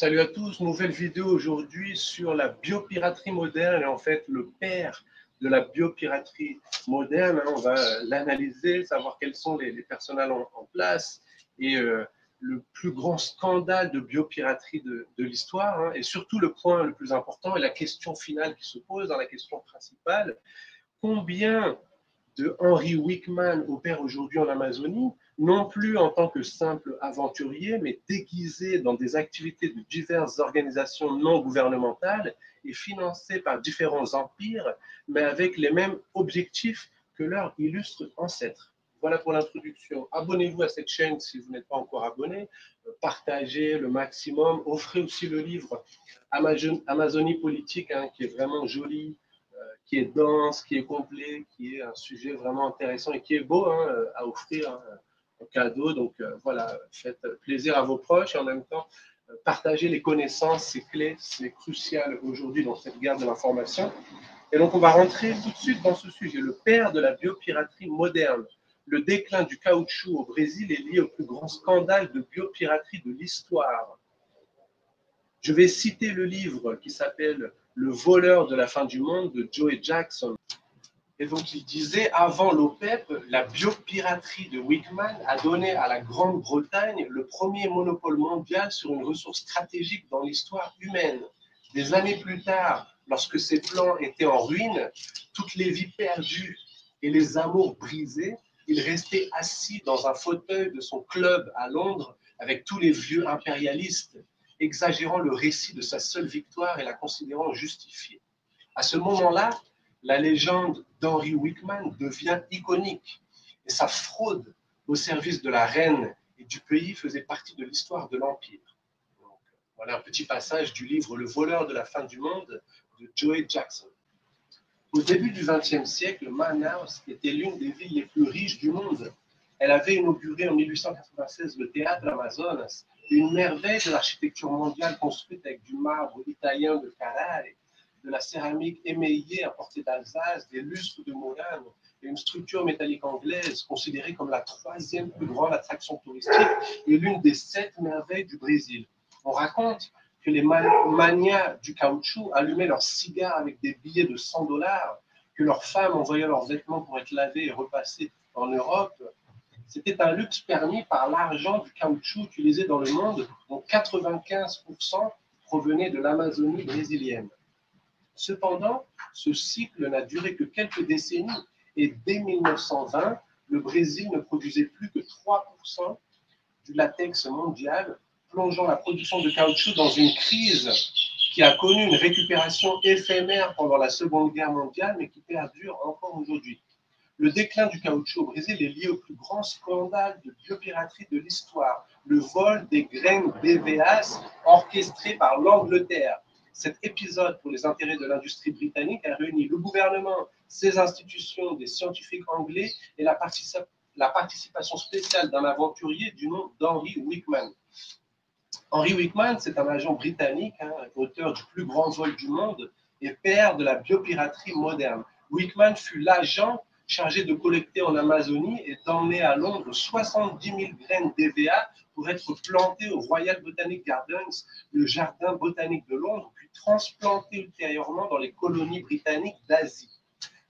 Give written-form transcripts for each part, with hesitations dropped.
Salut à tous, nouvelle vidéo aujourd'hui sur la biopiraterie moderne et en fait le père de la biopiraterie moderne. On va l'analyser, savoir quels sont les personnels en place et le plus grand scandale de biopiraterie de l'histoire. Et surtout le point le plus important et la question finale qui se pose dans la question principale, combien de Henry Wickman opère aujourd'hui en Amazonie, non plus en tant que simple aventurier, mais déguisé dans des activités de diverses organisations non gouvernementales et financées par différents empires, mais avec les mêmes objectifs que leurs illustres ancêtres. Voilà pour l'introduction. Abonnez-vous à cette chaîne si vous n'êtes pas encore abonné. Partagez le maximum. Offrez aussi le livre Amazonie politique, qui est vraiment joli, qui est dense, qui est complet, qui est un sujet vraiment intéressant et qui est beau à offrir en cadeau. Donc voilà, faites plaisir à vos proches et en même temps, partagez les connaissances, c'est clé, c'est crucial aujourd'hui dans cette guerre de l'information. Et donc on va rentrer tout de suite dans ce sujet. Le père de la biopiraterie moderne, le déclin du caoutchouc au Brésil est lié au plus grand scandale de biopiraterie de l'histoire. Je vais citer le livre qui s'appelle Le voleur de la fin du monde de Joe Jackson. Et donc, il disait, avant l'OPEP, la biopiraterie de Wickman a donné à la Grande-Bretagne le premier monopole mondial sur une ressource stratégique dans l'histoire humaine. Des années plus tard, lorsque ces plans étaient en ruine, toutes les vies perdues et les amours brisés, il restait assis dans un fauteuil de son club à Londres avec tous les vieux impérialistes, exagérant le récit de sa seule victoire et la considérant justifiée. À ce moment-là, la légende d'Henry Wickman devient iconique et sa fraude au service de la reine et du pays faisait partie de l'histoire de l'Empire. Voilà un petit passage du livre Le voleur de la fin du monde de Joe Jackson. Au début du XXe siècle, Manaus était l'une des villes les plus riches du monde. Elle avait inauguré en 1896 le théâtre Amazonas, une merveille de l'architecture mondiale construite avec du marbre italien de Carrare, de la céramique émaillée importée d'Alsace, des lustres de Murano et une structure métallique anglaise considérée comme la troisième plus grande attraction touristique et l'une des 7 merveilles du Brésil. On raconte que les manias du caoutchouc allumaient leurs cigares avec des billets de 100 $, que leurs femmes envoyaient leurs vêtements pour être lavés et repassés en Europe. C'était un luxe permis par l'argent du caoutchouc utilisé dans le monde, dont 95% provenait de l'Amazonie brésilienne. Cependant, ce cycle n'a duré que quelques décennies et dès 1920, le Brésil ne produisait plus que 3% du latex mondial, plongeant la production de caoutchouc dans une crise qui a connu une récupération éphémère pendant la Seconde Guerre mondiale, mais qui perdure encore aujourd'hui. Le déclin du caoutchouc au Brésil est lié au plus grand scandale de biopiraterie de l'histoire, le vol des graines BVAS orchestré par l'Angleterre. Cet épisode pour les intérêts de l'industrie britannique a réuni le gouvernement, ses institutions, des scientifiques anglais et la participation spéciale d'un aventurier du nom d'Henry Wickman. Henry Wickman, c'est un agent britannique, auteur du plus grand vol du monde et père de la biopiraterie moderne. Wickman fut l'agent chargé de collecter en Amazonie et d'emmener à Londres 70 000 graines d'EVA pour être plantées au Royal Botanic Gardens, le jardin botanique de Londres, puis transplantées ultérieurement dans les colonies britanniques d'Asie.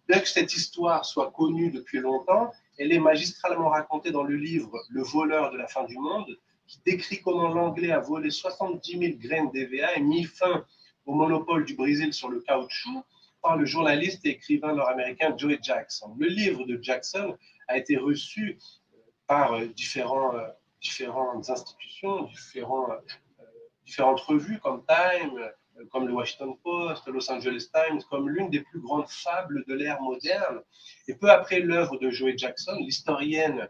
Bien que cette histoire soit connue depuis longtemps, elle est magistralement racontée dans le livre Le voleur de la fin du monde, qui décrit comment l'Anglais a volé 70 000 graines d'EVA et mis fin au monopole du Brésil sur le caoutchouc par le journaliste et écrivain nord-américain Joe Jackson. Le livre de Jackson a été reçu par différentes institutions, différentes revues comme Time, comme le Washington Post, le Los Angeles Times, comme l'une des plus grandes fables de l'ère moderne. Et peu après l'œuvre de Joe Jackson, l'historienne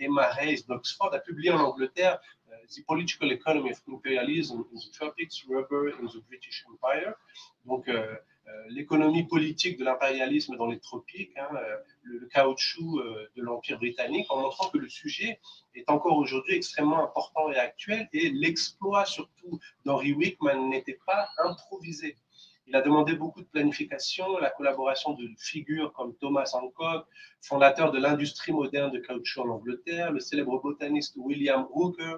Emma Hayes d'Oxford a publié en Angleterre The Political Economy of Imperialism in the Tropics, Rubber in the British Empire. Donc, l'économie politique de l'impérialisme dans les tropiques, le caoutchouc de l'Empire britannique, en montrant que le sujet est encore aujourd'hui extrêmement important et actuel, et l'exploit surtout d'Henry Wickman n'était pas improvisé. Il a demandé beaucoup de planification, la collaboration de figures comme Thomas Hancock, fondateur de l'industrie moderne de caoutchouc en Angleterre, le célèbre botaniste William Hooker,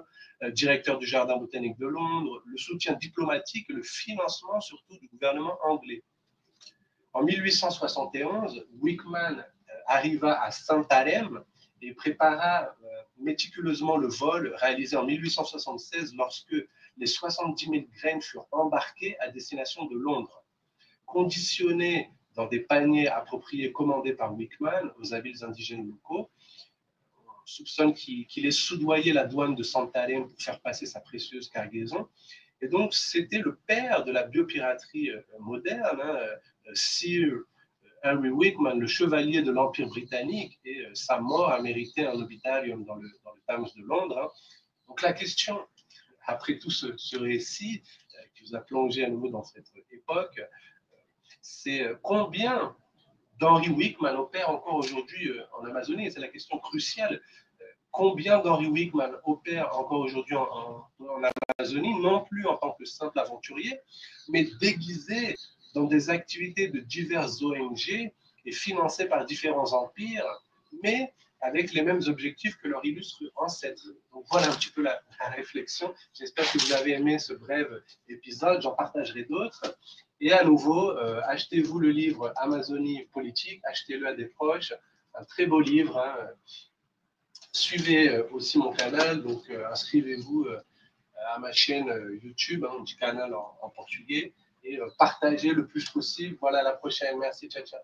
directeur du Jardin botanique de Londres, le soutien diplomatique et le financement surtout du gouvernement anglais. En 1871, Wickman arriva à Santarém et prépara méticuleusement le vol réalisé en 1876 lorsque les 70 000 graines furent embarquées à destination de Londres. Conditionnées dans des paniers appropriés commandés par Wickman aux habiles indigènes locaux, on soupçonne qu'il ait soudoyé la douane de Santarém pour faire passer sa précieuse cargaison. Et donc, c'était le père de la biopiraterie moderne, Sir Henry Wickman, le chevalier de l'Empire britannique, et sa mort a mérité un obituarium dans le Times de Londres. Donc, la question, après tout ce récit qui vous a plongé à nouveau dans cette époque, c'est combien d'Henry Wickman opère encore aujourd'hui en Amazonie. C'est la question cruciale. Combien d'Henry Wickman opère encore aujourd'hui en Amazonie, non plus en tant que simple aventurier, mais déguisé dans des activités de diverses ONG et financées par différents empires, mais avec les mêmes objectifs que leur illustre ancêtre. Donc voilà un petit peu la réflexion. J'espère que vous avez aimé ce bref épisode. J'en partagerai d'autres. Et à nouveau, achetez-vous le livre Amazonie politique, achetez-le à des proches. Un très beau livre. Hein. Suivez aussi mon canal, donc inscrivez-vous à ma chaîne YouTube, un petit canal en portugais, et partagez le plus possible. Voilà, à la prochaine. Merci, ciao, ciao.